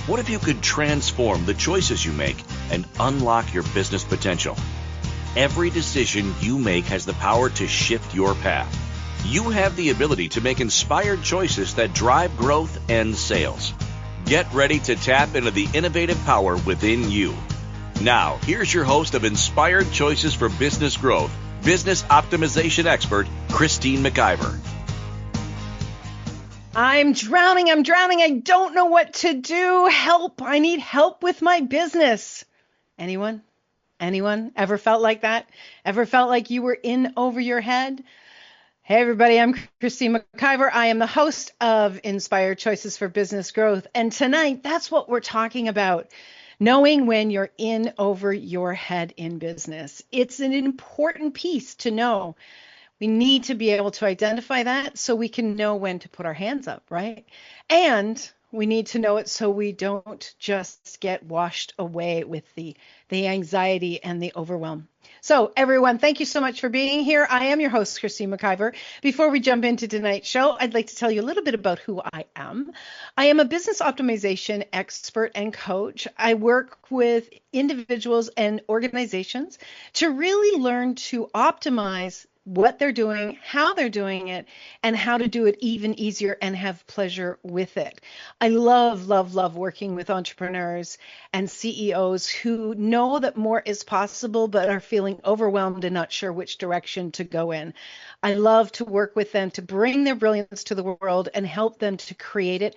What if you could transform the choices you make and unlock your business potential? Every decision you make has the power to shift your path. You have the ability to make inspired choices that drive growth and sales. Get ready to tap into the innovative power within you. Now, here's your host of Inspired Choices for Business Growth, business optimization expert, Christine McIver. I'm drowning. I don't know what to do. Help. I need help with my business. Anyone? Ever felt like that? Ever felt like you were in over your head? Hey, everybody. I'm Christine McIver. I am the host of Inspired Choices for Business Growth. And tonight, that's what we're talking about. Knowing when you're in over your head in business. It's an important piece to know. We need to be able to identify that so we can know when to put our hands up, right? And we need to know it so we don't just get washed away with the anxiety and the overwhelm. So everyone, thank you so much for being here. I am your host, Christine McIver. Before we jump into tonight's show, I'd like to tell you a little bit about who I am. I am a business optimization expert and coach. I work with individuals and organizations to really learn to optimize what they're doing, how they're doing it, and how to do it even easier and have pleasure with it. I love working with entrepreneurs and CEOs who know that more is possible but are feeling overwhelmed and not sure which direction to go in. I love to work with them to bring their brilliance to the world and help them to create it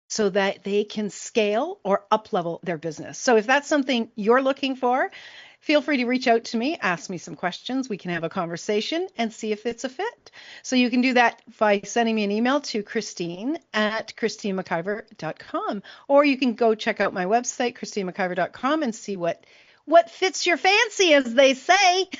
so that they can scale or up-level their business. So if that's something you're looking for, feel free to reach out to me, ask me some questions. We can have a conversation and see if it's a fit. So you can do that by sending me an email to christine@christinemciver.com, or you can go check out my website, christinemciver.com, and see what fits your fancy, as they say.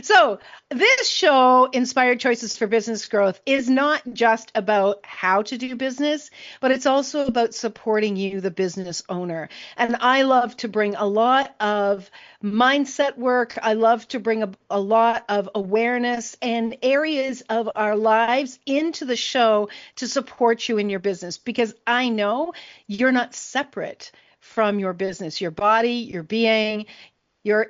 So this show, Inspired Choices for Business Growth, is not just about how to do business, but it's also about supporting you, the business owner. And I love to bring a lot of mindset work. I love to bring a lot of awareness and areas of our lives into the show to support you in your business, because I know you're not separate from your business, your body, your being.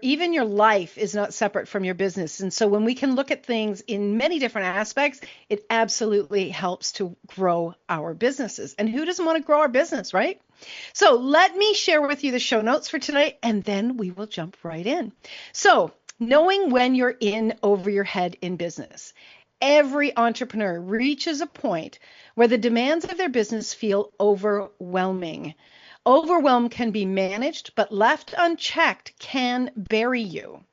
Even your life is not separate from your business. And so when we can look at things in many different aspects, it absolutely helps to grow our businesses. And who doesn't want to grow our business, right? So let me share with you the show notes for tonight, and then we will jump right in. So knowing when you're in over your head in business. Every entrepreneur reaches a point where the demands of their business feel overwhelming. Overwhelm can be managed, but left unchecked can bury you.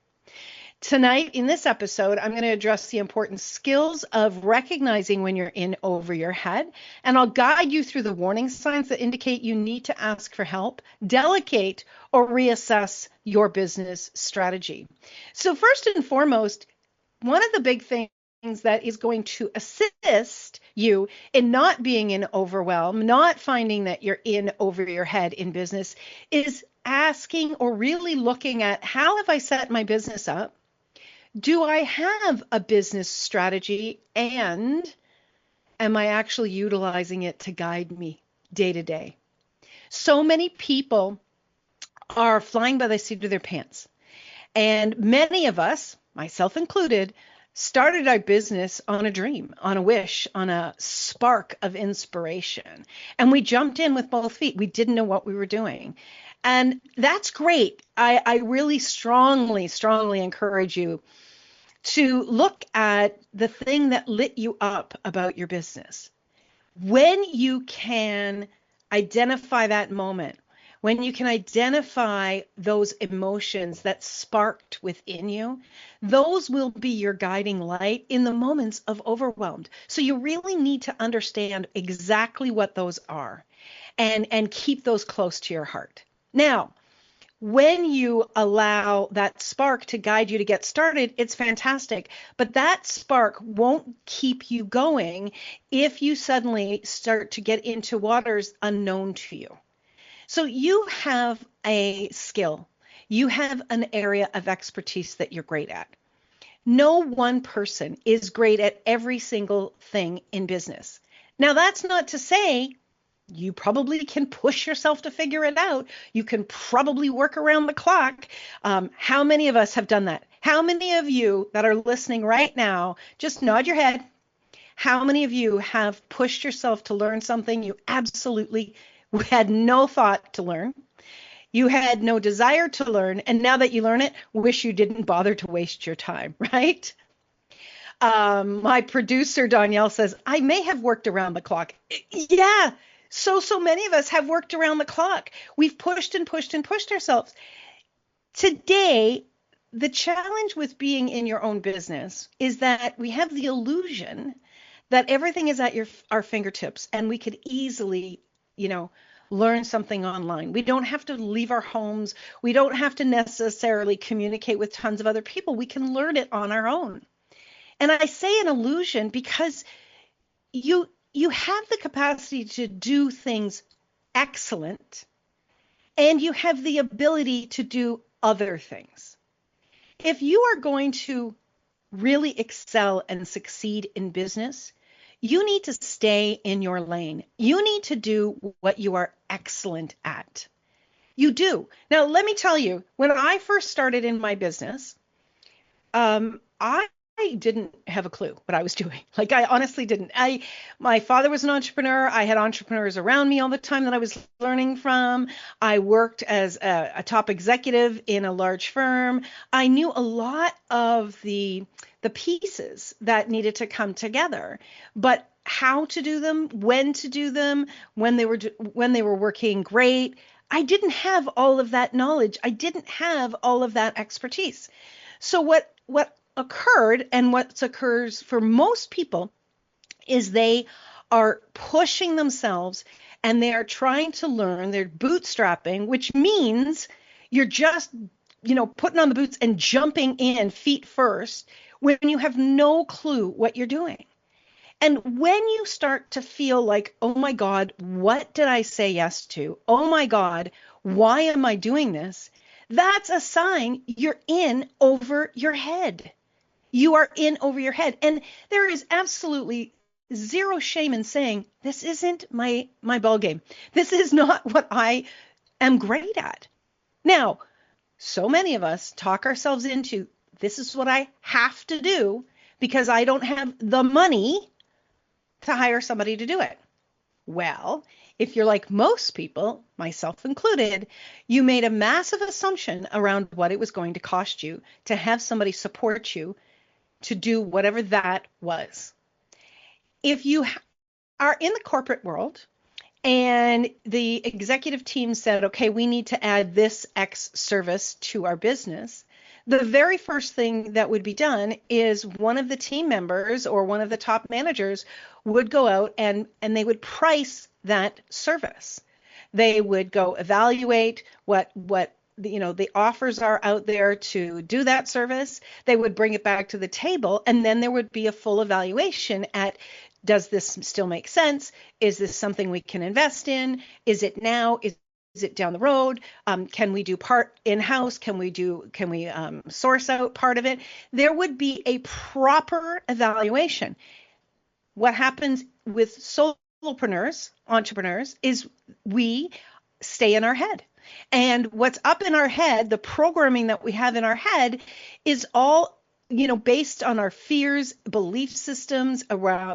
Tonight, in this episode, I'm going to address the important skills of recognizing when you're in over your head, and I'll guide you through the warning signs that indicate you need to ask for help, delegate, or reassess your business strategy. So first and foremost, one of the big things that is going to assist you in not being in overwhelm, not finding that you're in over your head in business, is asking or really looking at, how have I set my business up? Do I have a business strategy, and am I actually utilizing it to guide me day to day? So many people are flying by the seat of their pants, and many of us, myself included, started our business on a dream, on a wish, on a spark of inspiration. And we jumped in with both feet. We didn't know what we were doing. And that's great. I really strongly encourage you to look at the thing that lit you up about your business. When you can identify that moment, when you can identify those emotions that sparked within you, those will be your guiding light in the moments of overwhelm. So you really need to understand exactly what those are and keep those close to your heart. Now, when you allow that spark to guide you to get started, it's fantastic. But that spark won't keep you going if you suddenly start to get into waters unknown to you. So you have a skill, you have an area of expertise that you're great at. No one person is great at every single thing in business. Now, that's not to say You probably can push yourself to figure it out. You can probably work around the clock. How many of us have done that? How many of you that are listening right now, just nod your head. How many of you have pushed yourself to learn something you absolutely had no thought to learn? You had no desire to learn, and now that you learn it, wish you didn't bother to waste your time, right? My producer, Danielle, says, I may have worked around the clock. Yeah, so many of us have worked around the clock. We've pushed and pushed and pushed ourselves. Today, the challenge with being in your own business is that we have the illusion that everything is at our fingertips and we could easily, learn something online. We don't have to leave our homes. We don't have to necessarily communicate with tons of other people. We can learn it on our own. And I say an illusion because you have the capacity to do things excellent, and you have the ability to do other things. If you are going to really excel and succeed in business, you need to stay in your lane. You need to do what you are excellent at. You do. Now, let me tell you, when I first started in my business, I didn't have a clue what I was doing. Like, I honestly didn't. My father was an entrepreneur. I had entrepreneurs around me all the time that I was learning from. I worked as a top executive in a large firm. I knew a lot of the pieces that needed to come together, but how to do them, when to do them, when they were working great, I didn't have all of that knowledge. I didn't have all of that expertise. So what occurred, and what occurs for most people, is they are pushing themselves and they are trying to learn. They're bootstrapping, which means you're just, putting on the boots and jumping in feet first when you have no clue what you're doing. And when you start to feel like, oh my God, what did I say yes to? Oh my God, why am I doing this? That's a sign you're in over your head. You are in over your head. And there is absolutely zero shame in saying, this isn't my ball game. This is not what I am great at. Now, so many of us talk ourselves into, this is what I have to do because I don't have the money to hire somebody to do it. Well, if you're like most people, myself included, you made a massive assumption around what it was going to cost you to have somebody support you to do whatever that was. If you are in the corporate world and the executive team said, okay, we need to add this X service to our business, the very first thing that would be done is one of the team members or one of the top managers would go out and they would price that service. They would go evaluate what the offers are out there to do that service. They would bring it back to the table, and then there would be a full evaluation at, does this still make sense? Is this something we can invest in? Is it now? Is it down the road? Can we do part in-house? Can we source out part of it? There would be a proper evaluation. What happens with solopreneurs, entrepreneurs, is we stay in our head. And what's up in our head, the programming that we have in our head, is all based on our fears, belief systems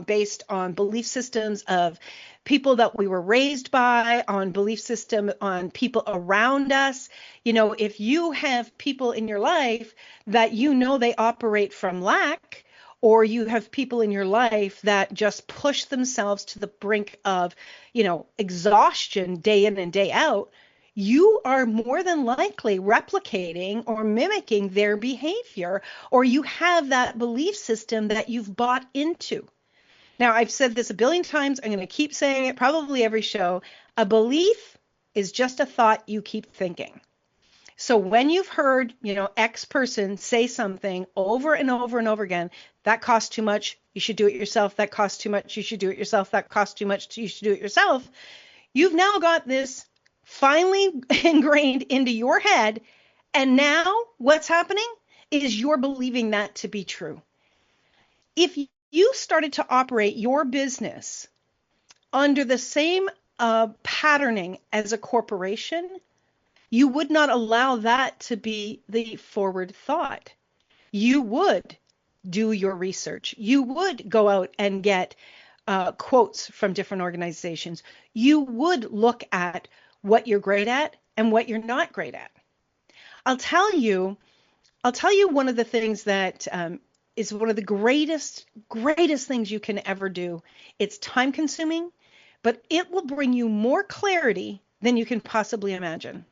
based on belief systems of people that we were raised by, on belief system, on people around us. If you have people in your life that they operate from lack, or you have people in your life that just push themselves to the brink of, exhaustion day in and day out, you are more than likely replicating or mimicking their behavior, or you have that belief system that you've bought into. Now, I've said this a billion times. I'm going to keep saying it probably every show. A belief is just a thought you keep thinking. So when you've heard, X person say something over and over and over again, that costs too much, you should do it yourself. That costs too much, you should do it yourself. That costs too much, you should do it yourself. You've now got this finally ingrained into your head. And now what's happening is you're believing that to be true. If you started to operate your business under the same patterning as a corporation, you would not allow that to be the forward thought. You would do your research. You would go out and get quotes from different organizations. You would look at what you're great at and what you're not great at. I'll tell you one of the things that is one of the greatest things you can ever do. It's time consuming, but it will bring you more clarity than you can possibly imagine.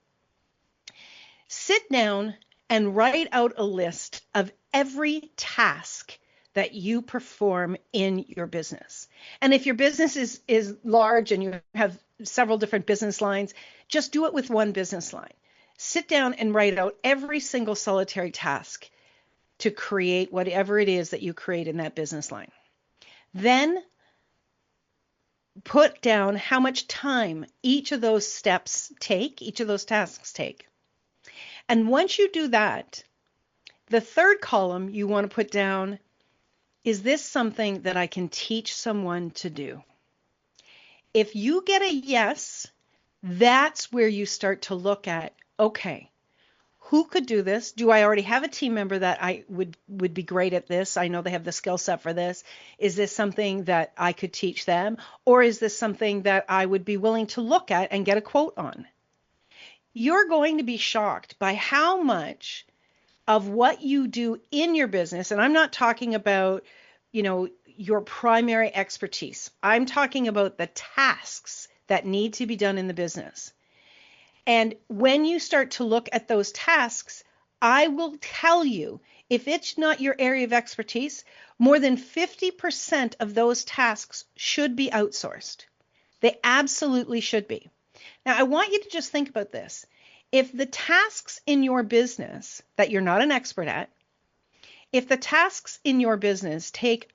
Sit down and write out a list of every task that you perform in your business. And if your business is large and you have several different business lines, just do it with one business line. Sit down and write out every single solitary task to create whatever it is that you create in that business line. Then put down how much time each of those tasks take. And once you do that, the third column you want to put down, is this something that I can teach someone to do? If you get a yes, that's where you start to look at, okay, who could do this? Do I already have a team member that I would be great at this? I know they have the skill set for this. Is this something that I could teach them? Or is this something that I would be willing to look at and get a quote on? You're going to be shocked by how much of what you do in your business, and I'm not talking about, your primary expertise. I'm talking about the tasks that need to be done in the business. And when you start to look at those tasks, I will tell you, if it's not your area of expertise, more than 50% of those tasks should be outsourced. They absolutely should be. Now, I want you to just think about this. If the tasks in your business that you're not an expert at, if the tasks in your business take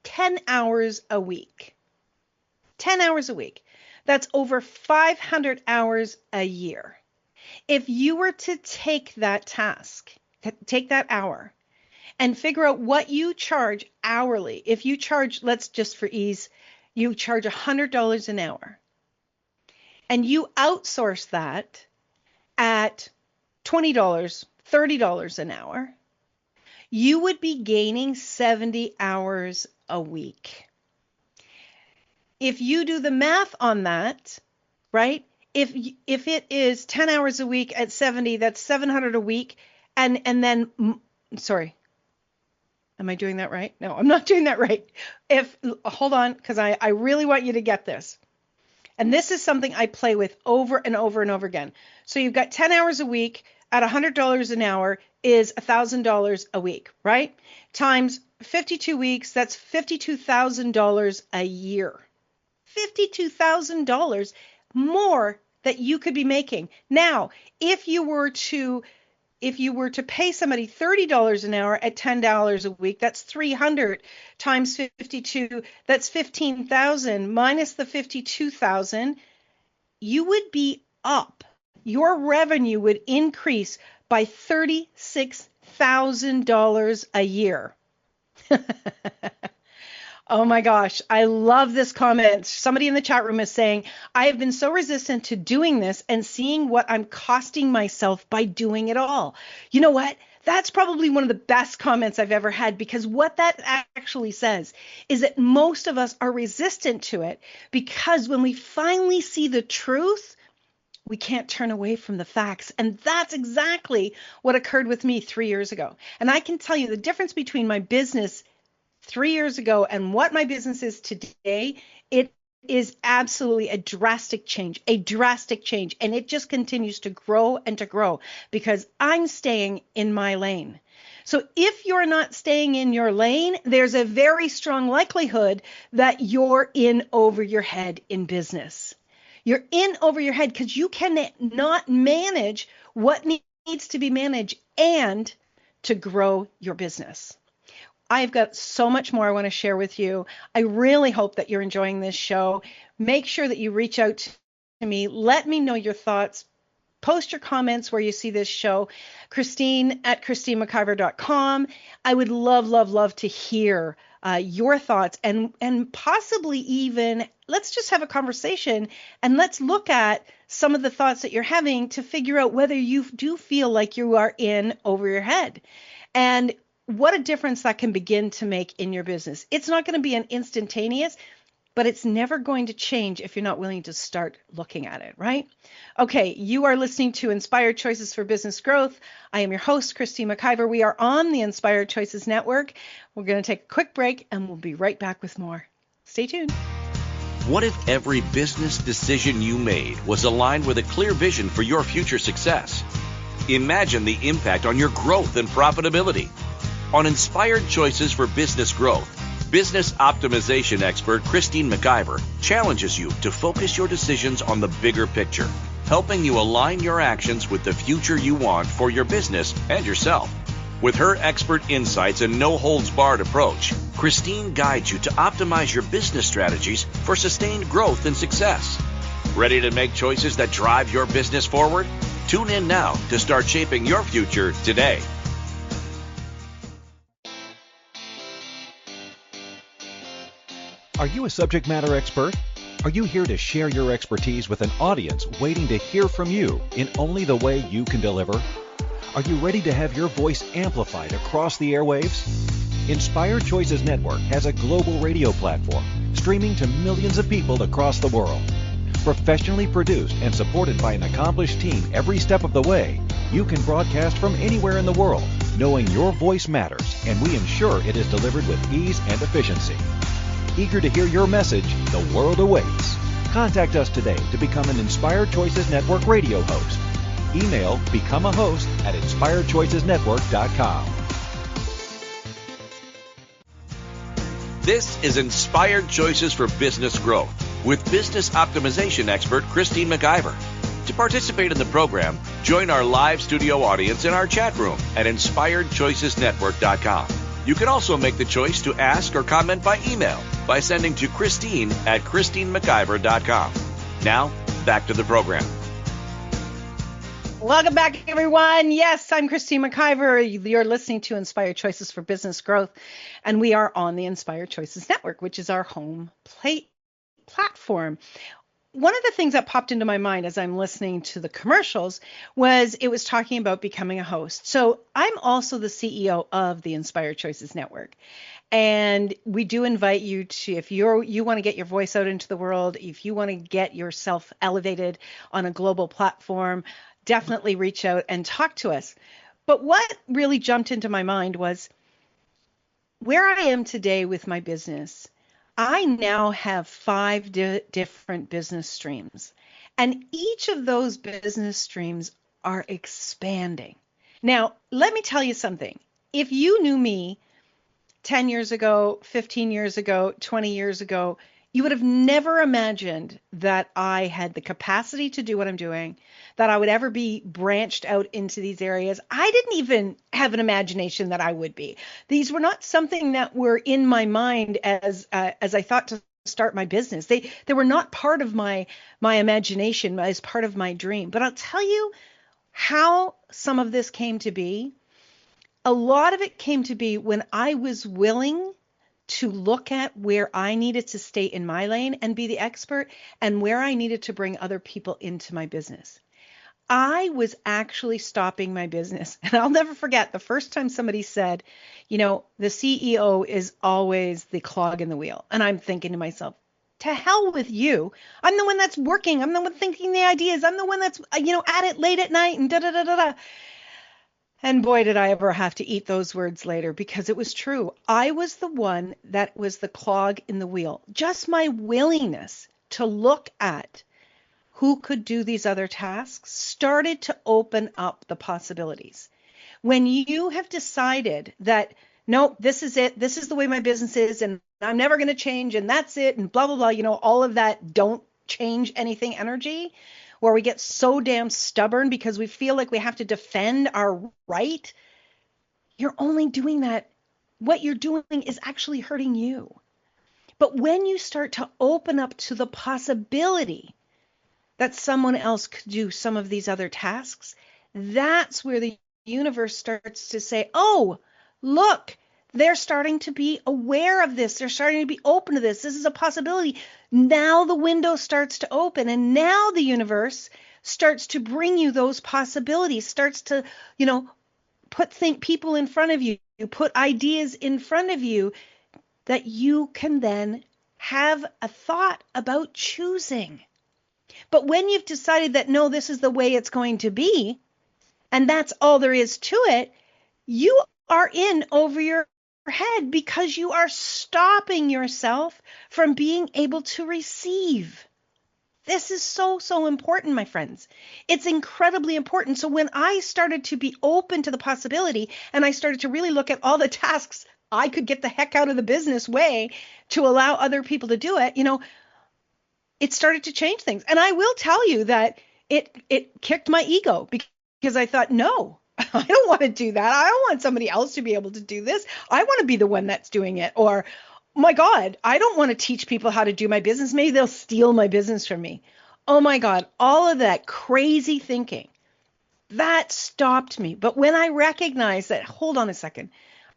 10 hours a week, that's over 500 hours a year. If you were to take that task, take that hour, and figure out what you charge hourly, if you charge, let's just for ease, you charge $100 an hour, and you outsource that at $20, $30 an hour, you would be gaining 70 hours a week. If you do the math on that, right? If it is 10 hours a week at 70, that's 700 a week. And then, sorry, am I doing that right? No, I'm not doing that right. Hold on, because I really want you to get this. And this is something I play with over and over and over again. So you've got 10 hours a week at $100 an hour is $1,000 a week, right? Times 52 weeks, that's $52,000 a year. $52,000 more that you could be making. Now, if you were to pay somebody $30 an hour at $10 a week, that's 300 times 52, that's 15,000 minus the 52,000, you would be up. Your revenue would increase by $36,000 a year. Oh my gosh, I love this comment. Somebody in the chat room is saying, I have been so resistant to doing this and seeing what I'm costing myself by doing it all. You know what? That's probably one of the best comments I've ever had, because what that actually says is that most of us are resistant to it because when we finally see the truth, we can't turn away from the facts. And that's exactly what occurred with me 3 years ago. And I can tell you the difference between my business 3 years ago and what my business is today, it is absolutely a drastic change. And it just continues to grow and to grow because I'm staying in my lane. So if you're not staying in your lane, there's a very strong likelihood that you're in over your head in business. You're in over your head because you cannot manage what needs to be managed and to grow your business. I've got so much more I want to share with you. I really hope that you're enjoying this show. Make sure that you reach out to me. Let me know your thoughts. Post your comments where you see this show. Christine at ChristineMcIver.com. I would love to hear your thoughts, and possibly even let's just have a conversation and let's look at some of the thoughts that you're having to figure out whether you do feel like you are in over your head. And what a difference that can begin to make in your business. It's not going to be an instantaneous, but it's never going to change if you're not willing to start looking at it, right? Okay, you are listening to Inspired Choices for Business Growth. I am your host, Christine McIver. We are on the Inspired Choices Network. We're going to take a quick break and we'll be right back with more. Stay tuned. What if every business decision you made was aligned with a clear vision for your future success? Imagine the impact on your growth and profitability. On Inspired Choices for Business Growth, business optimization expert Christine McIver challenges you to focus your decisions on the bigger picture, helping you align your actions with the future you want for your business and yourself. With her expert insights and no-holds-barred approach, Christine guides you to optimize your business strategies for sustained growth and success. Ready to make choices that drive your business forward? Tune in now to start shaping your future today. Are you a subject matter expert? Are you here to share your expertise with an audience waiting to hear from you in only the way you can deliver? Are you ready to have your voice amplified across the airwaves? Inspired Choices Network has a global radio platform streaming to millions of people across the world. Professionally produced and supported by an accomplished team every step of the way, you can broadcast from anywhere in the world, knowing your voice matters, and we ensure it is delivered with ease and efficiency. Eager to hear your message, the world awaits. Contact us today to become an Inspired Choices Network radio host. Email becomeahost@inspiredchoicesnetwork.com. This is Inspired Choices for Business Growth with business optimization expert Christine McIver. To participate in the program, join our live studio audience in our chat room at inspiredchoicesnetwork.com. You can also make the choice to ask or comment by email by sending to Christine@ChristineMcIver.com. Now, back to the program. Welcome back, everyone. Yes, I'm Christine McIver. You're listening to Inspired Choices for Business Growth, and we are on the Inspired Choices Network, which is our home platform. One of the things that popped into my mind as I'm listening to the commercials was it was talking about becoming a host. So I'm also the CEO of the Inspired Choices Network. And we do invite you to, if you want to get your voice out into the world, if you want to get yourself elevated on a global platform, definitely reach out and talk to us. But what really jumped into my mind was where I am today with my business. I now have 5 different business streams, and each of those business streams are expanding. Now, let me tell you something. If you knew me 10 years ago, 15 years ago, 20 years ago, you would have never imagined that I had the capacity to do what I'm doing, that I would ever be branched out into these areas. I didn't even have an imagination that I would be. These were not something that were in my mind as I thought to start my business. They were not part of my imagination as part of my dream. But I'll tell you how some of this came to be. A lot of it came to be when I was willing to look at where I needed to stay in my lane and be the expert and where I needed to bring other people into my business. I was actually stopping my business. And I'll never forget the first time somebody said, the CEO is always the clog in the wheel. And I'm thinking to myself, to hell with you. I'm the one that's working. I'm the one thinking the ideas. I'm the one that's, at it late at night and da-da-da-da-da. And boy, did I ever have to eat those words later, because it was true. I was the one that was the clog in the wheel. Just my willingness to look at who could do these other tasks started to open up the possibilities. When you have decided that, no, this is it, this is the way my business is, and I'm never going to change, and that's it, and blah, blah, blah, all of that don't change anything energy, where we get so damn stubborn because we feel like we have to defend our right, you're only doing that. What you're doing is actually hurting you. But when you start to open up to the possibility that someone else could do some of these other tasks, that's where the universe starts to say, oh, look, They're starting to be aware of this. They're starting to be open to this. This is a possibility. Now the window starts to open, and now the universe starts to bring you those possibilities, starts to, put people in front of you, put ideas in front of you that you can then have a thought about choosing. But when you've decided that, no, this is the way it's going to be, and that's all there is to it, you are in over your head because you are stopping yourself from being able to receive. This is so, so important, my friends. It's incredibly important. So when I started to be open to the possibility and I started to really look at all the tasks I could get the heck out of the business way to allow other people to do it, it started to change things. And I will tell you that it kicked my ego because I thought, no, I don't want to do that. I don't want somebody else to be able to do this. I want to be the one that's doing it. Or, my God, I don't want to teach people how to do my business. Maybe they'll steal my business from me. Oh my God, all of that crazy thinking, that stopped me. But when I recognized that, hold on a second,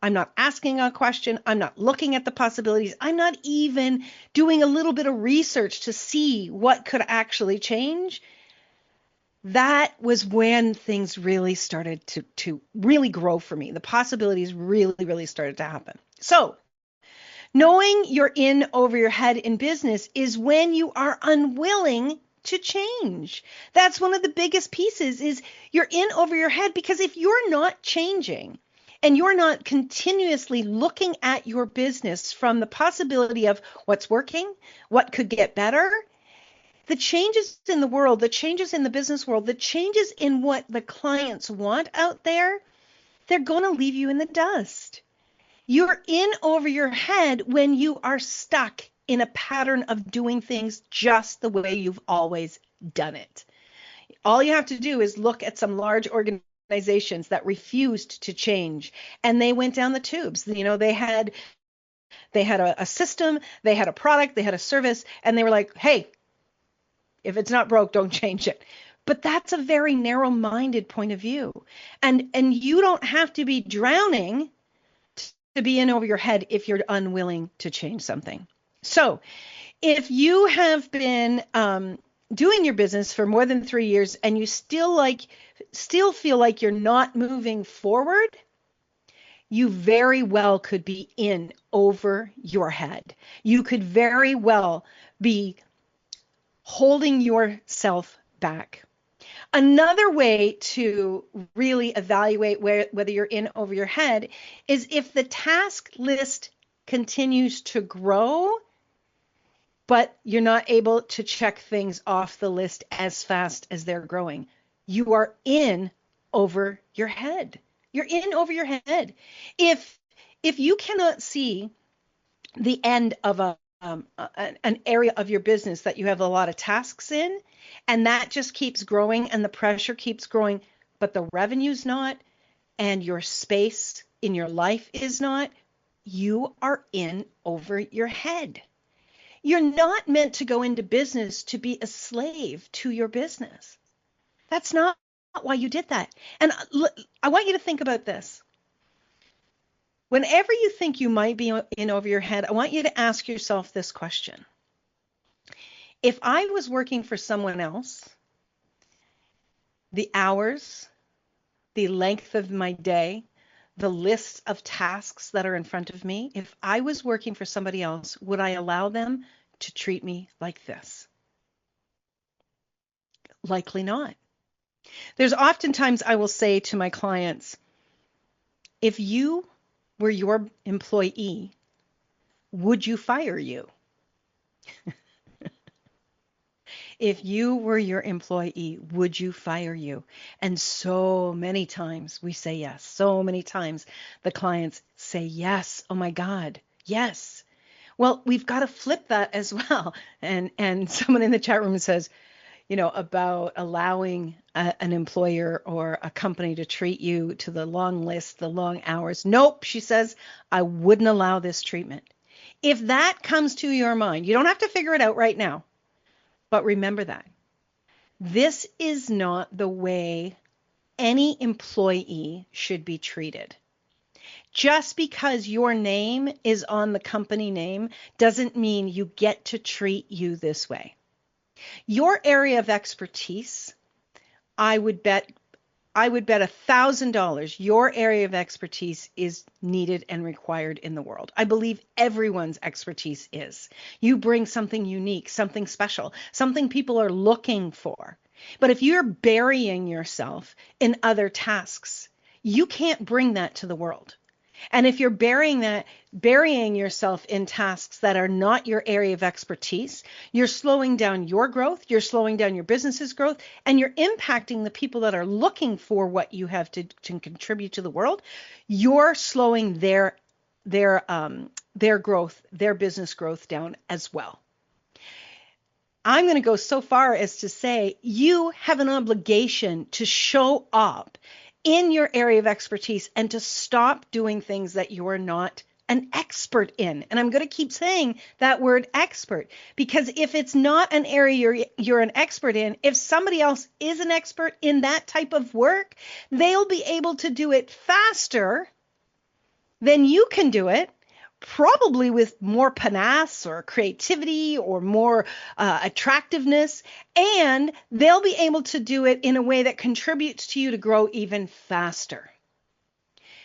I'm not asking a question. I'm not looking at the possibilities. I'm not even doing a little bit of research to see what could actually change. That was when things really started to really grow for me. The possibilities really, really started to happen. So knowing you're in over your head in business is when you are unwilling to change. That's one of the biggest pieces, is you're in over your head, because if you're not changing and you're not continuously looking at your business from the possibility of what's working, what could get better, the changes in the world, the changes in the business world, the changes in what the clients want out there, they're going to leave you in the dust. You're in over your head when you are stuck in a pattern of doing things just the way you've always done it. All you have to do is look at some large organizations that refused to change, and they went down the tubes. They had a system, they had a product, they had a service, and they were like, hey, if it's not broke, don't change it. But that's a very narrow-minded point of view. And you don't have to be drowning to be in over your head if you're unwilling to change something. So if you have been doing your business for more than 3 years and you still feel like you're not moving forward, you very well could be in over your head. You could very well be holding yourself back. Another way to really evaluate whether you're in over your head is if the task list continues to grow, but you're not able to check things off the list as fast as they're growing. You are in over your head. You're in over your head. If you cannot see the end of an area of your business that you have a lot of tasks in, and that just keeps growing and the pressure keeps growing, but the revenue's not, and your space in your life is not, you are in over your head. You're not meant to go into business to be a slave to your business. That's not why you did that. And I want you to think about this. Whenever you think you might be in over your head, I want you to ask yourself this question. If I was working for someone else, the hours, the length of my day, the list of tasks that are in front of me, if I was working for somebody else, would I allow them to treat me like this? Likely not. There's oftentimes I will say to my clients, if you were your employee, would you fire you? If you were your employee, would you fire you? And so many times we say yes. So many times the clients say yes. Oh my God, yes. Well, we've got to flip that as well. And someone in the chat room says, about allowing an employer or a company to treat you to the long list, the long hours. Nope, she says, I wouldn't allow this treatment. If that comes to your mind, you don't have to figure it out right now. But remember that this is not the way any employee should be treated. Just because your name is on the company name doesn't mean you get to treat you this way. Your area of expertise, I would bet $1,000 your area of expertise is needed and required in the world. I believe everyone's expertise is. You bring something unique, something special, something people are looking for. But if you're burying yourself in other tasks, you can't bring that to the world. And if you're burying yourself in tasks that are not your area of expertise, you're slowing down your growth, you're slowing down your business's growth, and you're impacting the people that are looking for what you have to contribute to the world. You're slowing their growth, their business growth down as well. I'm going to go so far as to say you have an obligation to show up in your area of expertise and to stop doing things that you're not an expert in. And I'm going to keep saying that word expert, because if it's not an area you're an expert in, if somebody else is an expert in that type of work, they'll be able to do it faster than you can do it, probably with more panache or creativity or more attractiveness, and they'll be able to do it in a way that contributes to you to grow even faster.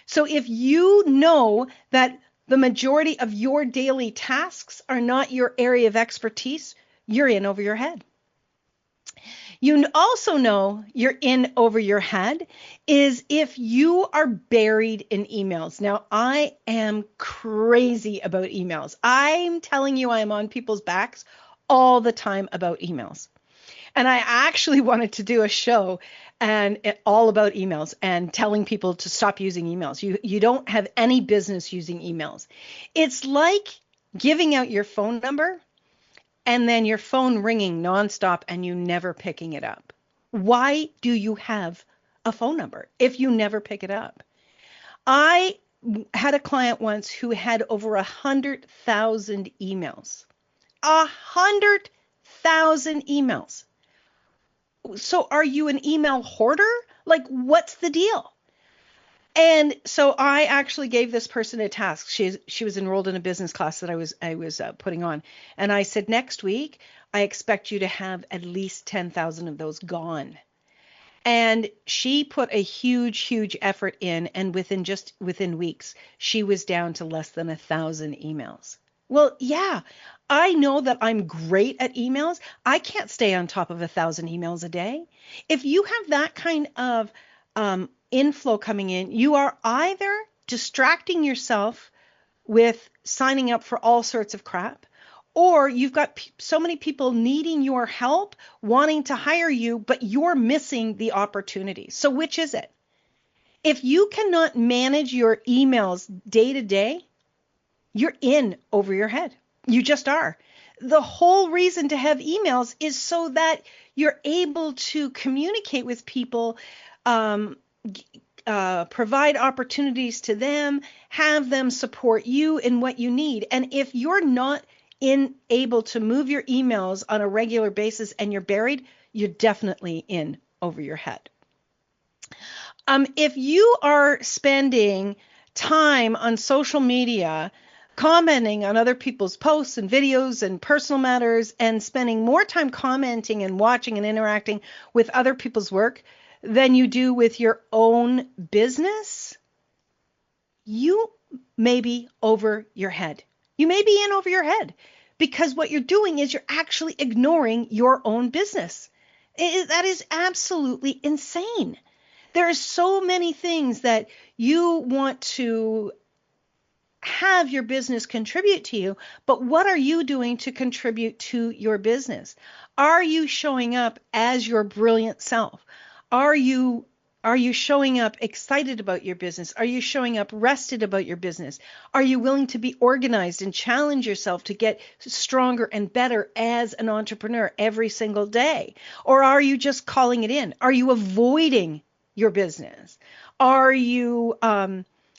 So if you know that the majority of your daily tasks are not your area of expertise, you're in over your head. You also know you're in over your head is if you are buried in emails. Now, I am crazy about emails. I'm telling you, I am on people's backs all the time about emails. And I actually wanted to do a show and all about emails and telling people to stop using emails. You don't have any business using emails. It's like giving out your phone number and then your phone ringing nonstop and you never picking it up. Why do you have a phone number if you never pick it up? I had a client once who had over 100,000 emails. 100,000 emails. So are you an email hoarder? Like, what's the deal? And so I actually gave this person a task. She was enrolled in a business class that I was putting on. And I said, next week, I expect you to have at least 10,000 of those gone. And she put a huge effort in. And within weeks, she was down to less than 1,000 emails. Well, yeah, I know that I'm great at emails. I can't stay on top of 1,000 emails a day. If you have that kind of inflow coming in, you are either distracting yourself with signing up for all sorts of crap, or you've got so many people needing your help, wanting to hire you, but you're missing the opportunity. So which is it? If you cannot manage your emails day to day, you're in over your head. You just are. The whole reason to have emails is so that you're able to communicate with people, provide opportunities to them, have them support you in what you need. And if you're not able to move your emails on a regular basis and you're buried, you're definitely in over your head. If you are spending time on social media, commenting on other people's posts and videos and personal matters, and spending more time commenting and watching and interacting with other people's work than you do with your own business, you may be over your head. You may be in over your head because what you're doing is you're actually ignoring your own business. That is absolutely insane. There are so many things that you want to have your business contribute to you, but what are you doing to contribute to your business? Are you showing up as your brilliant self? Are you showing up excited about your business? Are you showing up rested about your business? Are you willing to be organized and challenge yourself to get stronger and better as an entrepreneur every single day? Or are you just calling it in? Are you avoiding your business? Are you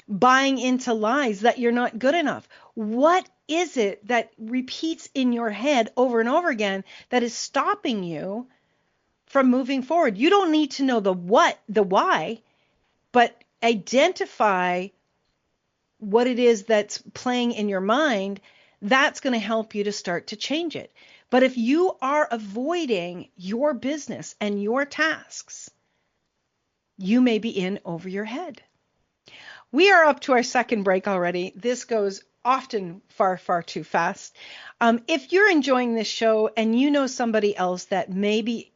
buying into lies that you're not good enough? What is it that repeats in your head over and over again that is stopping you from moving forward? You don't need to know the what, the why, but identify what it is that's playing in your mind, that's going to help you to start to change it. But if you are avoiding your business and your tasks, you may be in over your head. We are up to our second break already. This goes often far, far too fast. If you're enjoying this show and you know somebody else that maybe,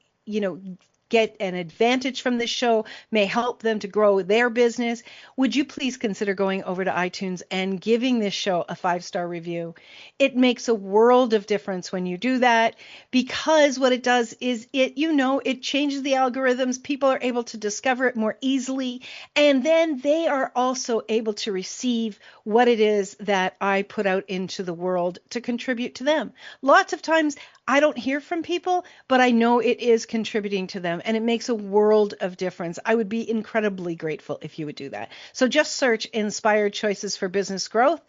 get an advantage from this show, may help them to grow their business, would you please consider going over to iTunes and giving this show a 5-star review? It makes a world of difference when you do that, because what it does is it changes the algorithms. People are able to discover it more easily, and then they are also able to receive what it is that I put out into the world to contribute to them. Lots of times I don't hear from people, but I know it is contributing to them, and it makes a world of difference. I would be incredibly grateful if you would do that. So just search Inspired Choices for Business Growth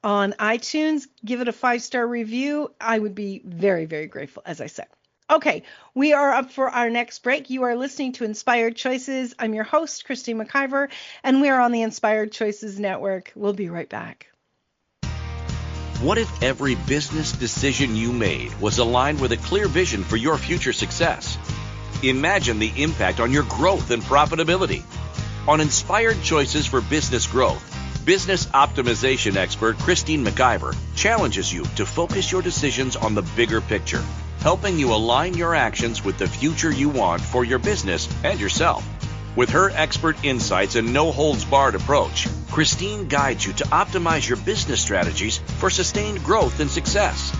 on iTunes. Give it a 5-star review. I would be very, very grateful, as I said. Okay, we are up for our next break. You are listening to Inspired Choices. I'm your host, Christine McIver, and we are on the Inspired Choices Network. We'll be right back. What if every business decision you made was aligned with a clear vision for your future success? Imagine the impact on your growth and profitability. On Inspired Choices for Business Growth, business optimization expert Christine McIver challenges you to focus your decisions on the bigger picture, helping you align your actions with the future you want for your business and yourself. With her expert insights and no-holds-barred approach, Christine guides you to optimize your business strategies for sustained growth and success.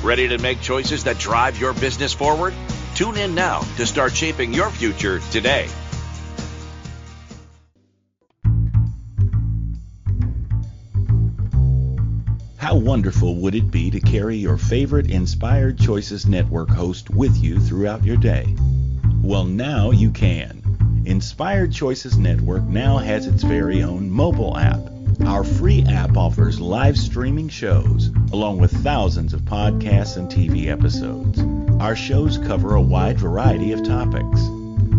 Ready to make choices that drive your business forward? Tune in now to start shaping your future today. How wonderful would it be to carry your favorite Inspired Choices Network host with you throughout your day? Well, now you can. Inspired Choices Network now has its very own mobile app. Our free app offers live streaming shows, along with thousands of podcasts and TV episodes. Our shows cover a wide variety of topics.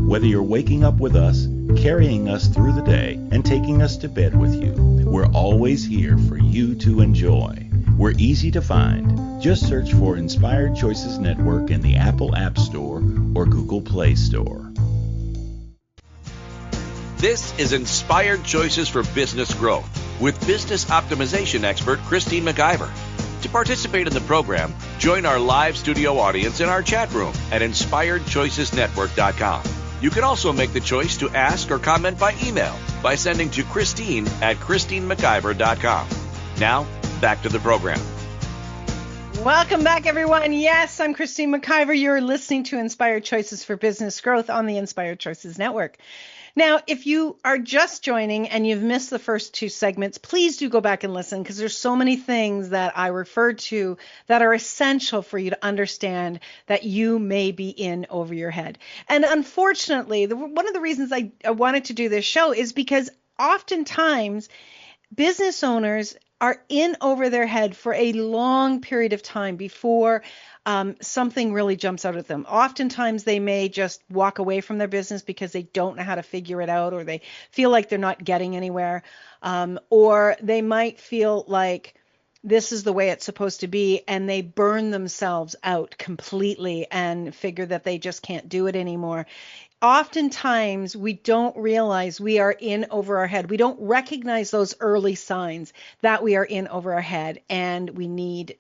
Whether you're waking up with us, carrying us through the day, and taking us to bed with you, we're always here for you to enjoy. We're easy to find. Just search for Inspired Choices Network in the Apple App Store or Google Play Store. This is Inspired Choices for Business Growth with business optimization expert Christine McIver. To participate in the program, join our live studio audience in our chat room at inspiredchoicesnetwork.com. You can also make the choice to ask or comment by email by sending to Christine@ChristineMcIver.com. Now, back to the program. Welcome back, everyone. Yes, I'm Christine McIver. You're listening to Inspired Choices for Business Growth on the Inspired Choices Network. Now, if you are just joining and you've missed the first two segments, please do go back and listen, because there's so many things that I referred to that are essential for you to understand that you may be in over your head. And unfortunately, one of the reasons I wanted to do this show is because oftentimes business owners are in over their head for a long period of time before something really jumps out at them. Oftentimes they may just walk away from their business because they don't know how to figure it out, or they feel like they're not getting anywhere, or they might feel like this is the way it's supposed to be, and they burn themselves out completely and figure that they just can't do it anymore. Oftentimes we don't realize we are in over our head. We don't recognize those early signs that we are in over our head, and we need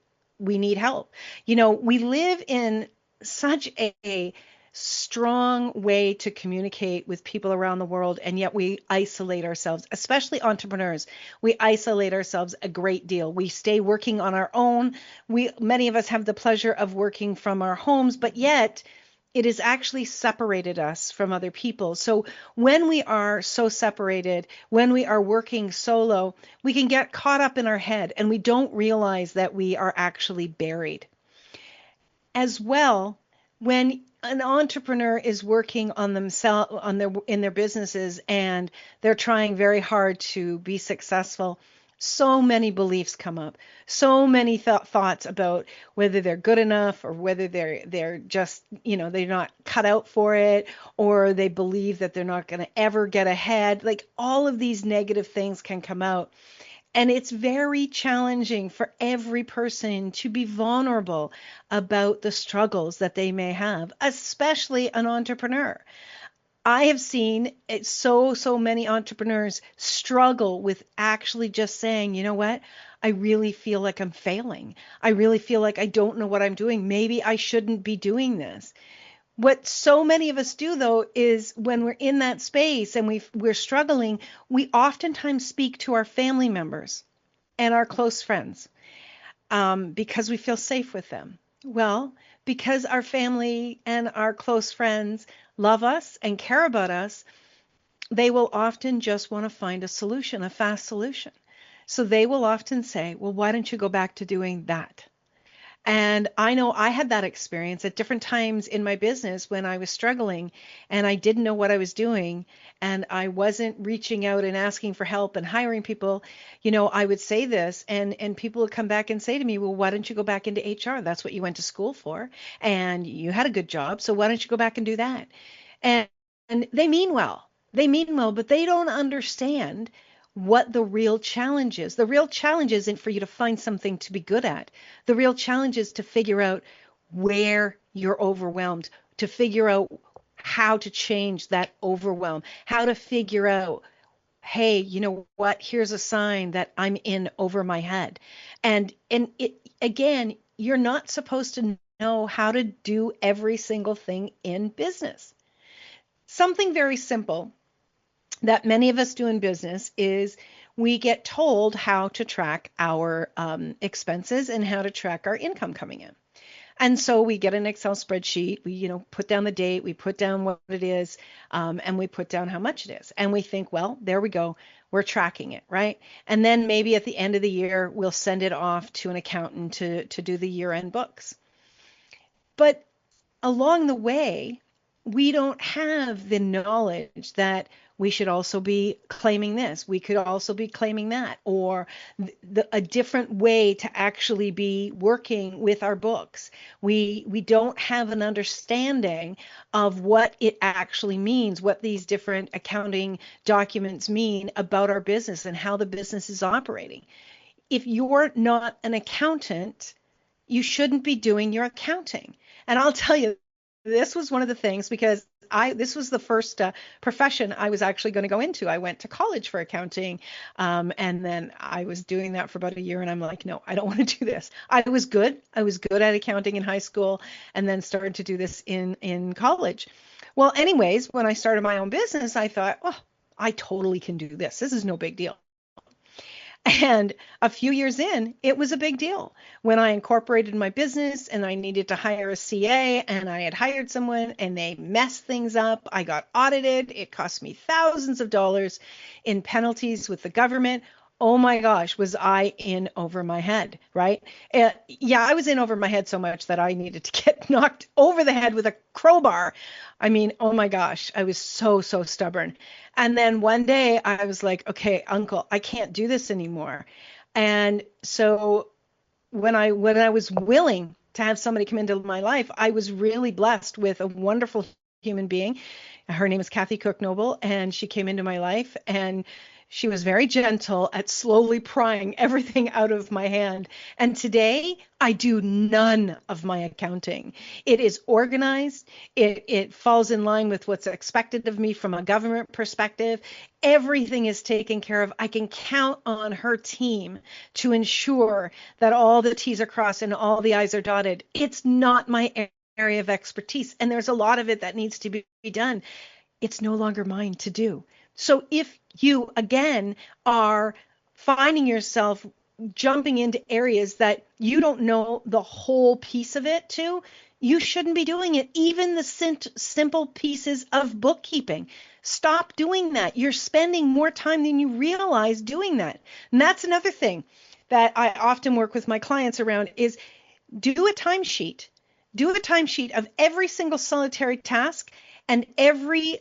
help. We live in such a strong way to communicate with people around the world, and yet we isolate ourselves, especially entrepreneurs. We isolate ourselves a great deal. We stay working on our own. Many of us have the pleasure of working from our homes, but yet it has actually separated us from other people. So when we are so separated, when we are working solo, we can get caught up in our head and we don't realize that we are actually buried. As well, when an entrepreneur is working on themselves, in their businesses, and they're trying very hard to be successful, so many beliefs come up, so many thoughts about whether they're good enough, or whether they're just, they're not cut out for it, or they believe that they're not going to ever get ahead. Like, all of these negative things can come out. And it's very challenging for every person to be vulnerable about the struggles that they may have, especially an entrepreneur. I have seen so many entrepreneurs struggle with actually just saying, you know what? I really feel like I'm failing. I really feel like I don't know what I'm doing. Maybe I shouldn't be doing this. What so many of us do, though, is when we're in that space and we're struggling, we oftentimes speak to our family members and our close friends because we feel safe with them. Well, because our family and our close friends love us and care about us, they will often just want to find a solution, a fast solution. So they will often say, well, why don't you go back to doing that? And I know I had that experience at different times in my business when I was struggling and I didn't know what I was doing and I wasn't reaching out and asking for help and hiring people. I would say this and people would come back and say to me, well, why don't you go back into HR? That's what you went to school for and you had a good job. So why don't you go back and do that? And, and they mean well. They mean well, but they don't understand what the real challenge is. The real challenge isn't for you to find something to be good at. The real challenge is to figure out where you're overwhelmed, to figure out how to change that overwhelm, how to figure out, hey, you know what? Here's a sign that I'm in over my head. And it again, you're not supposed to know how to do every single thing in business. Something very simple that many of us do in business is we get told how to track our expenses and how to track our income coming in. And so we get an Excel spreadsheet, we put down the date, we put down what it is, and we put down how much it is. And we think, well, there we go, we're tracking it, right? And then maybe at the end of the year, we'll send it off to an accountant to do the year-end books. But along the way, we don't have the knowledge that we should also be claiming this. We could also be claiming that, or a different way to actually be working with our books. We don't have an understanding of what it actually means, what these different accounting documents mean about our business and how the business is operating. If you're not an accountant, you shouldn't be doing your accounting. And I'll tell you, this was one of the things because this was the first profession I was actually going to go into. I went to college for accounting, and then I was doing that for about a year, and I'm like, no, I don't want to do this. I was good at accounting in high school, and then started to do this in college. Well, anyways, when I started my own business, I thought, oh, I totally can do this. This is no big deal. And a few years in, it was a big deal when I incorporated my business and I needed to hire a CA and I had hired someone and they messed things up. I got audited. It cost me thousands of dollars in penalties with the government. Oh my gosh, was I in over my head, right? Yeah, I was in over my head so much that I needed to get knocked over the head with a crowbar. I mean, oh my gosh, I was so stubborn. And then one day I was like, okay, uncle, I can't do this anymore. And so when I was willing to have somebody come into my life, I was really blessed with a wonderful human being. Her name is Kathy Cook Noble, and she came into my life and she was very gentle at slowly prying everything out of my hand. And today I do none of my accounting. It is organized. It falls in line with what's expected of me from a government perspective. Everything is taken care of. I can count on her team to ensure that all the T's are crossed and all the I's are dotted. It's not my area of expertise. And there's a lot of it that needs to be done. It's no longer mine to do. So if you, again, are finding yourself jumping into areas that you don't know the whole piece of it to, you shouldn't be doing it. Even the simple pieces of bookkeeping. Stop doing that. You're spending more time than you realize doing that. And that's another thing that I often work with my clients around is do a timesheet. Do a timesheet of every single solitary task and every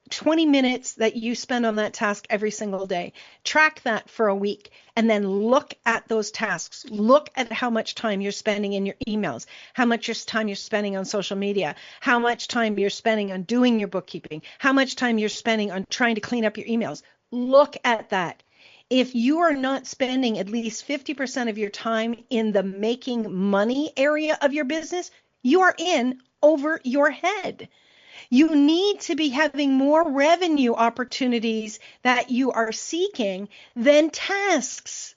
20 minutes that you spend on that task every single day. Track that for a week and then look at those tasks. Look at how much time you're spending in your emails, how much time you're spending on social media, how much time you're spending on doing your bookkeeping, how much time you're spending on trying to clean up your emails. Look at that. If you are not spending at least 50% of your time in the making money area of your business, you are in over your head. You need to be having more revenue opportunities that you are seeking than tasks.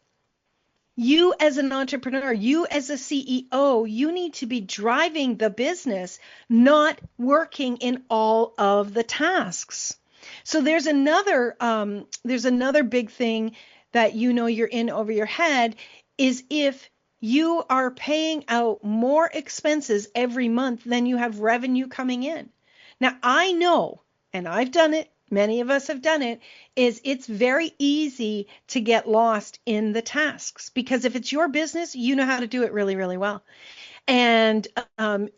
You as an entrepreneur, you as a CEO, you need to be driving the business, not working in all of the tasks. So there's another big thing that you're in over your head is if you are paying out more expenses every month than you have revenue coming in. Now I know, and I've done it, many of us have done it, is it's very easy to get lost in the tasks because if it's your business, you know how to do it really, really well. And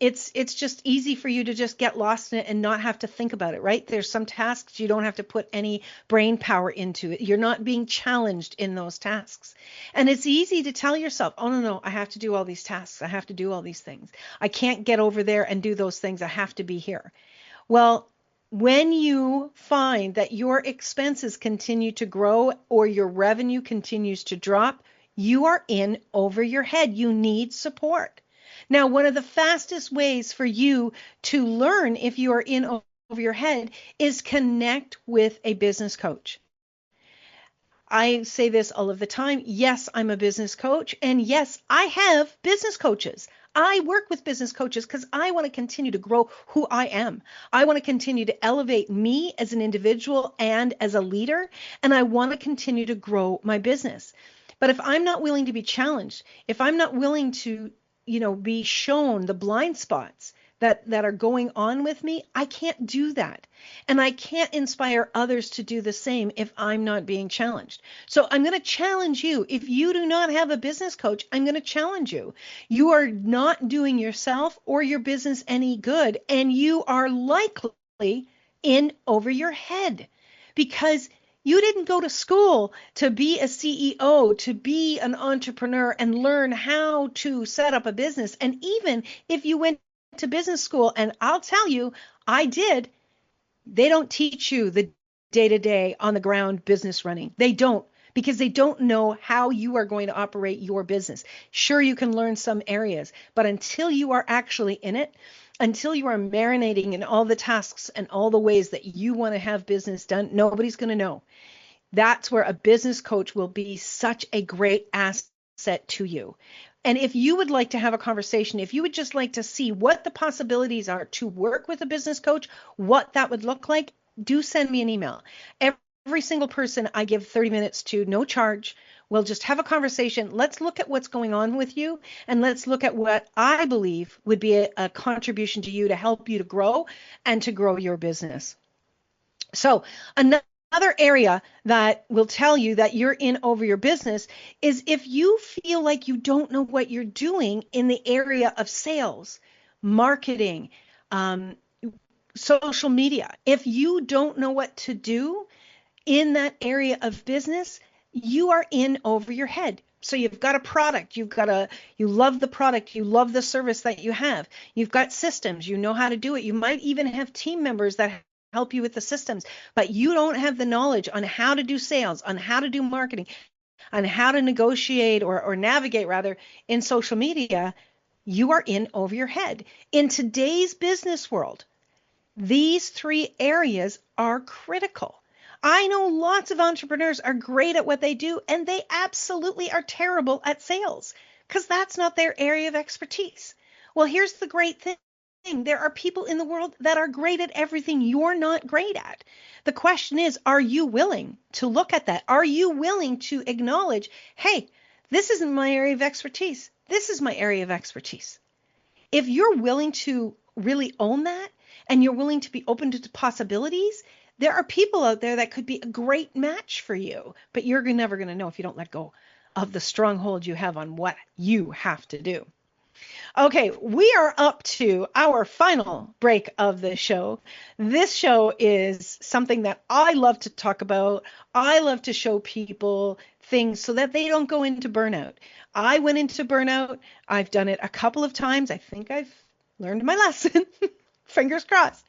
it's just easy for you to just get lost in it and not have to think about it, right? There's some tasks you don't have to put any brain power into it. You're not being challenged in those tasks. And it's easy to tell yourself, oh, no, I have to do all these tasks. I have to do all these things. I can't get over there and do those things. I have to be here. Well, when you find that your expenses continue to grow or your revenue continues to drop, you are in over your head. You need support. Now, one of the fastest ways for you to learn if you are in over your head is connect with a business coach. I say this all of the time. Yes, I'm a business coach. And yes, I have business coaches. I work with business coaches because I want to continue to grow who I am. I want to continue to elevate me as an individual and as a leader. And I want to continue to grow my business. But if I'm not willing to be challenged, if I'm not willing to, be shown the blind spots that are going on with me, I can't do that. And I can't inspire others to do the same if I'm not being challenged. So I'm going to challenge you. If you do not have a business coach, I'm going to challenge you. You are not doing yourself or your business any good, and you are likely in over your head because you didn't go to school to be a CEO, to be an entrepreneur and learn how to set up a business. And even if you went to business school, and I'll tell you, I did, they don't teach you the day-to-day on the ground business running. They don't, because they don't know how you are going to operate your business. Sure, you can learn some areas, but until you are actually in it, until you are marinating in all the tasks and all the ways that you want to have business done, nobody's going to know. That's where a business coach will be such a great asset to you. And if you would like to have a conversation, if you would just like to see what the possibilities are to work with a business coach, what that would look like, do send me an email. Every single person I give 30 minutes to, no charge. We'll just have a conversation. Let's look at what's going on with you, and let's look at what I believe would be a contribution to you to help you to grow and to grow your business. So another area that will tell you that you're in over your business is if you feel like you don't know what you're doing in the area of sales, marketing, social media. If you don't know what to do in that area of business, you are in over your head. So you've got a product, you love the product, you love the service that you have. You've got systems, you know how to do it. You might even have team members that help you with the systems, but you don't have the knowledge on how to do sales, on how to do marketing, on how to negotiate or navigate rather in social media. You are in over your head. In today's business world, these three areas are critical. I know lots of entrepreneurs are great at what they do, and they absolutely are terrible at sales because that's not their area of expertise. Well, here's the great thing. There are people in the world that are great at everything you're not great at. The question is, are you willing to look at that? Are you willing to acknowledge, hey, this isn't my area of expertise. This is my area of expertise. If you're willing to really own that and you're willing to be open to possibilities, there are people out there that could be a great match for you, but you're never going to know if you don't let go of the stronghold you have on what you have to do. Okay, we are up to our final break of the show. This show is something that I love to talk about. I love to show people things so that they don't go into burnout. I went into burnout. I've done it a couple of times. I think I've learned my lesson. Fingers crossed.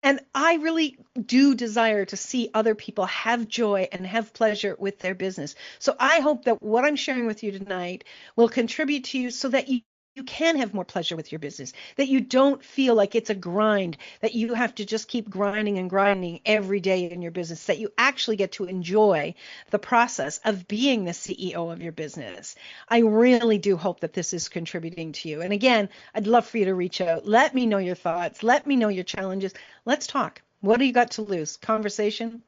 And I really do desire to see other people have joy and have pleasure with their business. So I hope that what I'm sharing with you tonight will contribute to you so that you can have more pleasure with your business, that you don't feel like it's a grind, that you have to just keep grinding and grinding every day in your business, that you actually get to enjoy the process of being the CEO of your business. I really do hope that this is contributing to you. And again, I'd love for you to reach out. Let me know your thoughts. Let me know your challenges. Let's talk. What do you got to lose? Conversation?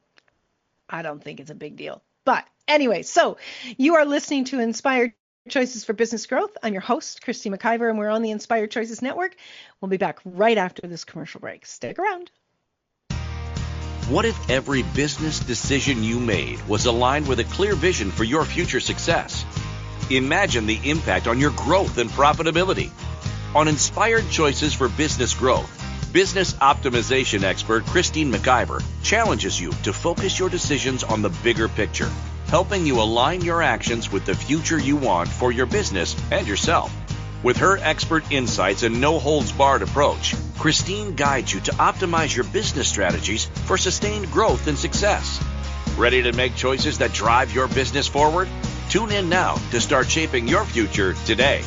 I don't think it's a big deal. But anyway, so you are listening to Inspired Choices for Business Growth. I'm your host, Christy McIver, and we're on the Inspired Choices Network. We'll be back right after this commercial break. Stick around. What if every business decision you made was aligned with a clear vision for your future success? Imagine the impact on your growth and profitability. On Inspired Choices for Business Growth, business optimization expert Christine McIver challenges you to focus your decisions on the bigger picture, helping you align your actions with the future you want for your business and yourself. With her expert insights and no-holds-barred approach, Christine guides you to optimize your business strategies for sustained growth and success. Ready to make choices that drive your business forward? Tune in now to start shaping your future today.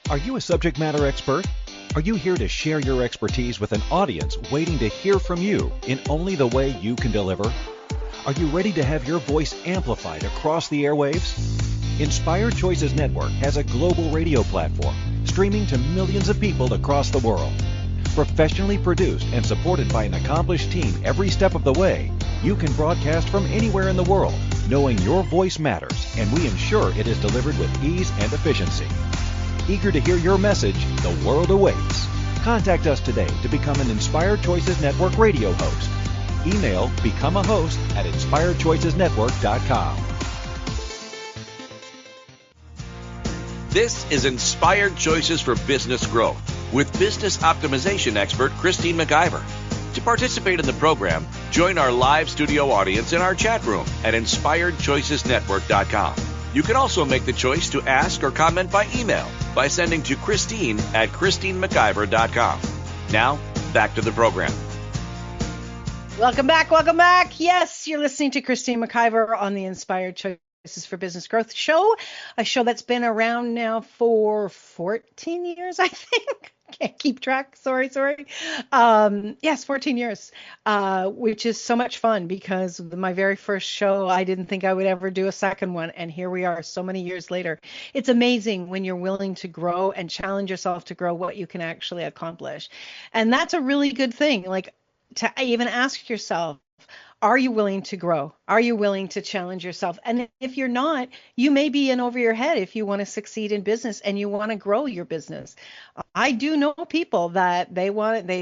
Are you a subject matter expert? Are you here to share your expertise with an audience waiting to hear from you in only the way you can deliver? Are you ready to have your voice amplified across the airwaves? Inspired Choices Network has a global radio platform streaming to millions of people across the world. Professionally produced and supported by an accomplished team every step of the way, you can broadcast from anywhere in the world, knowing your voice matters, and we ensure it is delivered with ease and efficiency. Eager to hear your message, the world awaits. Contact us today to become an Inspired Choices Network radio host. Email becomeahost@inspiredchoicesnetwork.com. This is Inspired Choices for Business Growth with business optimization expert Christine McIver. To participate in the program, join our live studio audience in our chat room at inspiredchoicesnetwork.com. You can also make the choice to ask or comment by email by sending to Christine@ChristineMcIver.com. Now, back to the program. Welcome back. Welcome back. Yes, you're listening to Christine McIver on the Inspired Choices for Business Growth show, a show that's been around now for 14 years, I think. Can't keep track. Sorry. Yes, 14 years, which is so much fun because my very first show, I didn't think I would ever do a second one. And here we are so many years later. It's amazing when you're willing to grow and challenge yourself to grow what you can actually accomplish. And that's a really good thing. Like to even ask yourself, are you willing to grow? Are you willing to challenge yourself? And if you're not, you may be in over your head if you want to succeed in business and you want to grow your business. I do know people that they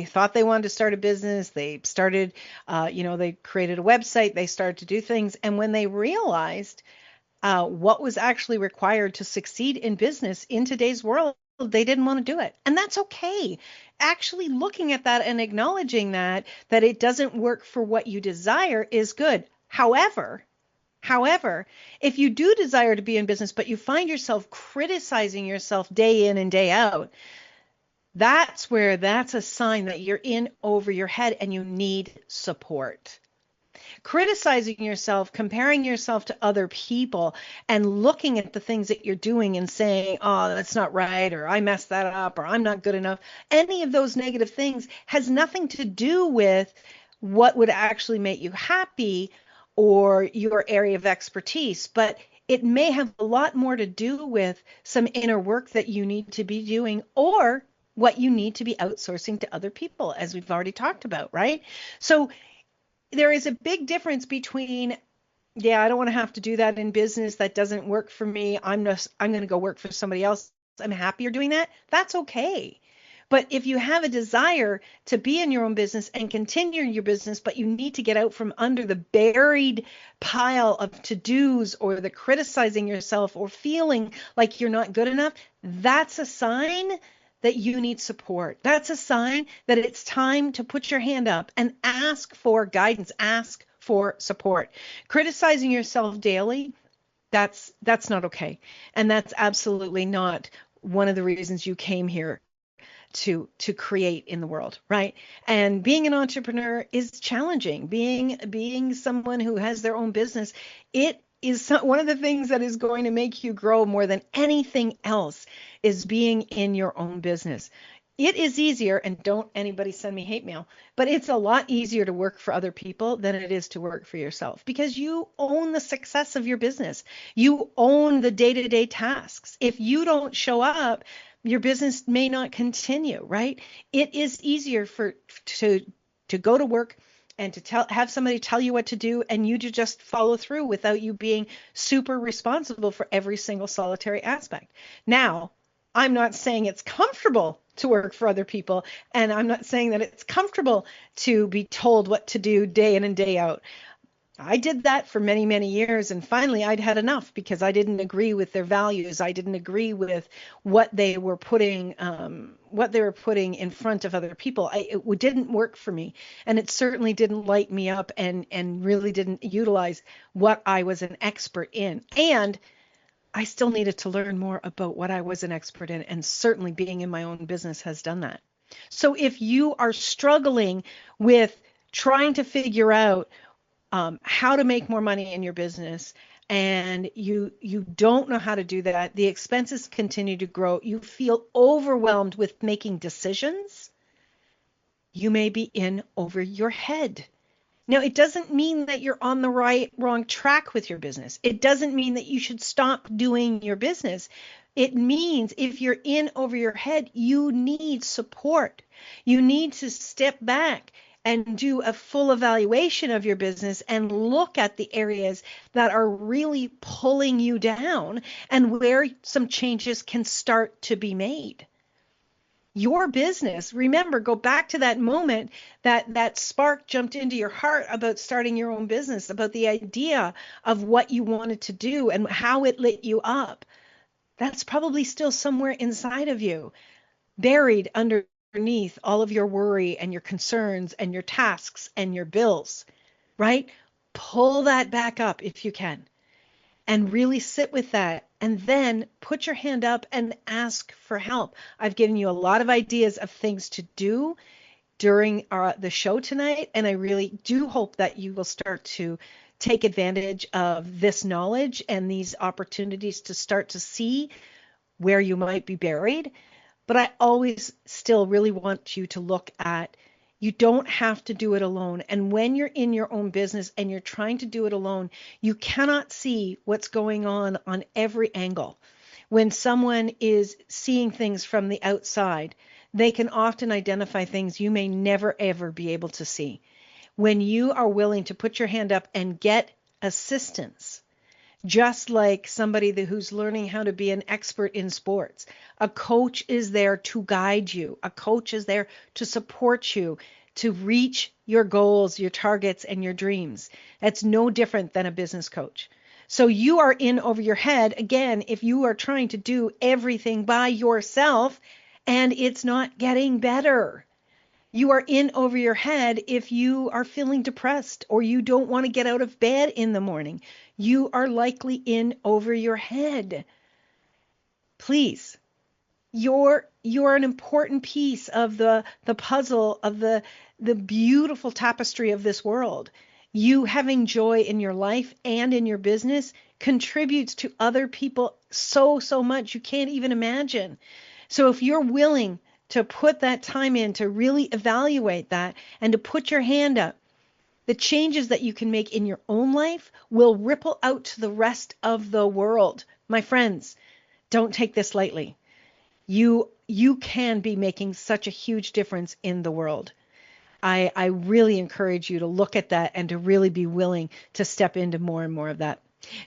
thought they wanted to start a business. They started, they created a website. They started to do things. And when they realized what was actually required to succeed in business in today's world, they didn't want to do it. And that's okay. Actually looking at that and acknowledging that it doesn't work for what you desire is good. However, if you do desire to be in business, but you find yourself criticizing yourself day in and day out, that's a sign that you're in over your head and you need support. Criticizing yourself, comparing yourself to other people, and looking at the things that you're doing and saying, oh, that's not right, or I messed that up, or I'm not good enough. Any of those negative things has nothing to do with what would actually make you happy or your area of expertise, but it may have a lot more to do with some inner work that you need to be doing or what you need to be outsourcing to other people, as we've already talked about, right? So there is a big difference between, I don't want to have to do that in business. That doesn't work for me. I'm going to go work for somebody else. I'm happier doing that. That's okay. But if you have a desire to be in your own business and continue your business, but you need to get out from under the buried pile of to-dos or the criticizing yourself or feeling like you're not good enough, that's a sign that you need support. That's a sign that it's time to put your hand up and ask for guidance, ask for support. Criticizing yourself daily That's not okay. And that's absolutely not one of the reasons you came here to create in the world, right? And being an entrepreneur is challenging. Being someone who has their own business, it is one of the things that is going to make you grow more than anything else is being in your own business. It is easier, and don't anybody send me hate mail, but it's a lot easier to work for other people than it is to work for yourself because you own the success of your business. You own the day-to-day tasks. If you don't show up, your business may not continue, right? It is easier to go to work and to have somebody tell you what to do and you to just follow through without you being super responsible for every single solitary aspect. Now, I'm not saying it's comfortable to work for other people, and I'm not saying that it's comfortable to be told what to do day in and day out. I did that for many, many years, and finally I'd had enough because I didn't agree with their values. I didn't agree with what they were putting in front of other people. It didn't work for me, and it certainly didn't light me up, and really didn't utilize what I was an expert in. And I still needed to learn more about what I was an expert in, and certainly being in my own business has done that. So if you are struggling with trying to figure out how to make more money in your business, and you don't know how to do that, the expenses continue to grow, you feel overwhelmed with making decisions, you may be in over your head. Now, it doesn't mean that you're on the wrong track with your business. It doesn't mean that you should stop doing your business. It means if you're in over your head, you need support. You need to step back and do a full evaluation of your business and look at the areas that are really pulling you down and where some changes can start to be made. Your business, remember, go back to that moment that spark jumped into your heart about starting your own business, about the idea of what you wanted to do and how it lit you up. That's probably still somewhere inside of you, buried underneath all of your worry and your concerns and your tasks and your bills, right? Pull that back up if you can and really sit with that, and then put your hand up and ask for help. I've given you a lot of ideas of things to do during the show tonight, and I really do hope that you will start to take advantage of this knowledge and these opportunities to start to see where you might be buried. But I always still really want you to look at, you don't have to do it alone. And when you're in your own business and you're trying to do it alone, you cannot see what's going on every angle. When someone is seeing things from the outside, they can often identify things you may never, ever be able to see. When you are willing to put your hand up and get assistance, just like somebody who's learning how to be an expert in sports. A coach is there to guide you. A coach is there to support you to reach your goals, your targets, and your dreams. That's no different than a business coach. So you are in over your head, again, if you are trying to do everything by yourself and it's not getting better. You are in over your head if you are feeling depressed or you don't want to get out of bed in the morning. You are likely in over your head. Please, you're an important piece of the puzzle of the beautiful tapestry of this world. You having joy in your life and in your business contributes to other people so much you can't even imagine. So if you're willing to put that time in to really evaluate that and to put your hand up, the changes that you can make in your own life will ripple out to the rest of the world. My friends, don't take this lightly. You can be making such a huge difference in the world. I really encourage you to look at that and to really be willing to step into more and more of that.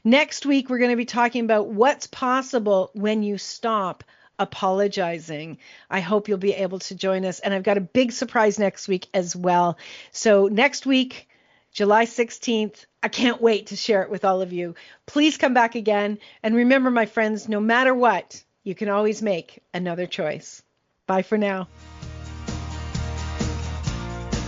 Next week, we're going to be talking about what's possible when you stop apologizing. I hope you'll be able to join us. And I've got a big surprise next week as well. So next week, July 16th, I can't wait to share it with all of you. Please come back again. And remember, my friends, no matter what, you can always make another choice. Bye for now.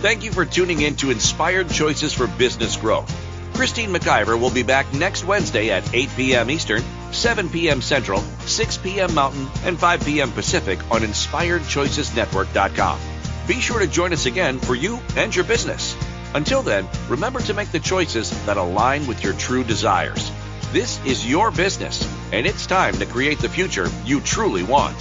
Thank you for tuning in to Inspired Choices for Business Growth. Christine McIver will be back next Wednesday at 8 p.m. Eastern, 7 p.m. Central, 6 p.m. Mountain, and 5 p.m. Pacific on InspiredChoicesNetwork.com. Be sure to join us again for you and your business. Until then, remember to make the choices that align with your true desires. This is your business, and it's time to create the future you truly want.